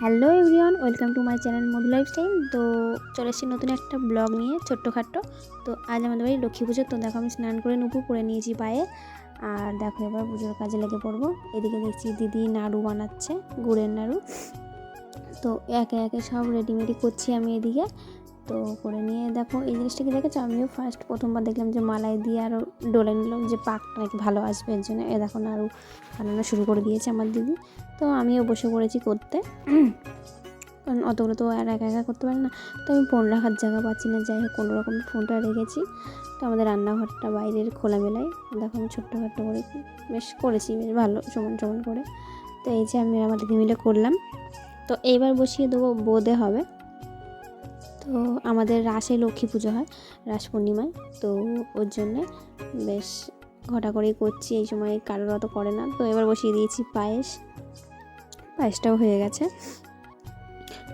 Hello everyone, welcome to my channel Madhu lifestyle. তো চলে এসেছি নতুন একটা ব্লগ নিয়ে, ছোট্টখাট্টো। তো আজ আমাদের বাড়ি লক্ষ্মী পুজো। তো দেখো আমি স্নান করে নুপুর করে নিয়েছি পায়ে। আর দেখো এবার পুজোর কাজে লেগে পড়বো। এদিকে দেখছি দিদি নাড়ু বানাচ্ছে, গুড়ের নাড়ু। তো একে একে সব রেডিমেডি করছি আমি এদিকে। তো করে নিয়ে দেখো এই জিনিসটা কি দেখেছো, আমিও প্রথমবার দেখলাম যে মালাই দিয়ে আরও ডলে নিল, যে পাকটা নাকি ভালো আসবে এর জন্য। দেখো নাড়ু বানানো শুরু করে দিয়েছে আমার দিদি। তো আমিও বসে পড়েছি করতে, কারণ অতগুলো তো আর একা একা করতে পারি না। তো আমি ফোন রাখার জায়গা পাচ্ছি না, যাই হোক কোনো রকম ফোনটা রেখেছি। তো আমাদের রান্নাঘরটা বাইরের খোলামেলায়, দেখো আমি ছোট্টখাট্টো করে বেশ করেছি, বেশ ভালো সমান সমান করে। তো এই যে আমি আমার দিদি মিলে করলাম। তো এইবার বসিয়ে দেবো, বোঁদে হবে। তো আমাদের রাসে লক্ষ্মী পুজো হয়, রাস পূর্ণিমায়। তো ওর জন্যে বেশ ঘটা করেই করছি, এই সময় কারোর অত করে না। তো এবার বসিয়ে দিয়েছি পায়েসটাও হয়ে গেছে।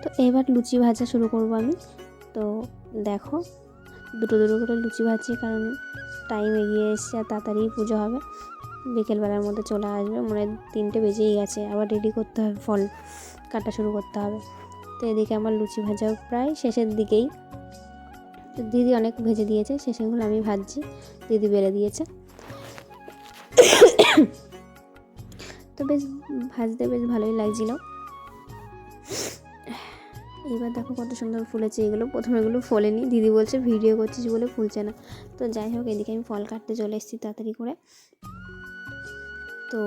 তো এবার লুচি ভাজা শুরু করব আমি। তো দেখো দুটো করে লুচি ভাজছি, কারণ টাইম এগিয়ে এসছে আর তাড়াতাড়ি পুজো হবে, বিকেলবেলার মধ্যে চলে আসবে। মানে 3টে বেজেই গেছে, আবার রেডি করতে হবে, ফল কাটা শুরু করতে হবে। তো এদিকে আমার লুচি ভাজা প্রায় শেষের দিকেই। তো দিদি অনেক ভেজে দিয়েছে, শেষেগুলো আমি ভাজছি, দিদি বেলে দিয়েছে। তো বেশ ভাজতে বেশ ভালোই লাগছিলো। এবার দেখো কত সুন্দর ফুলেছে এগুলো। প্রথমে এগুলো ফোলেনি, দিদি বলছে ভিডিও করছিস বলে ফুলছে না। তো যাই হোক, এদিকে আমি ফল কাটতে চলে এসেছি তাড়াতাড়ি করে। তো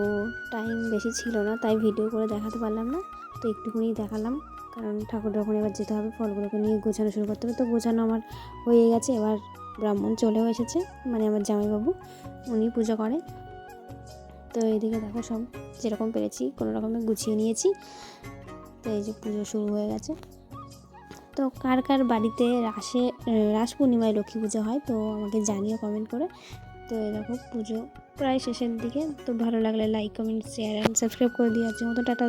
টাইম বেশি ছিল না, তাই ভিডিও করে দেখাতে পারলাম না। তো একটুখানি দেখালাম, কারণ ঠাকুর যখন এবার যেতে হবে, ফলগুলোকে নিয়ে গোছানো শুরু করতে হবে। তো গোছানো আমার হয়ে গেছে, এবার ব্রাহ্মণ চলেও এসেছে, মানে আমার জামাইবাবু, উনি পুজো করে। তো এইদিকে দেখো সব যেরকম পেরেছি কোনো রকমে গুছিয়ে নিয়েছি। তো এই যে পুজো শুরু হয়ে গেছে। তো কার কার বাড়িতে রাস পূর্ণিমায় লক্ষ্মী পুজো হয়, তো আমাকে জানিও কমেন্ট করে। তো এরকম পুজো প্রায় শেষের দিকে। তো ভালো লাগলে like, comment, share and subscribe করে দিয়ে আজকের মতো টাটা।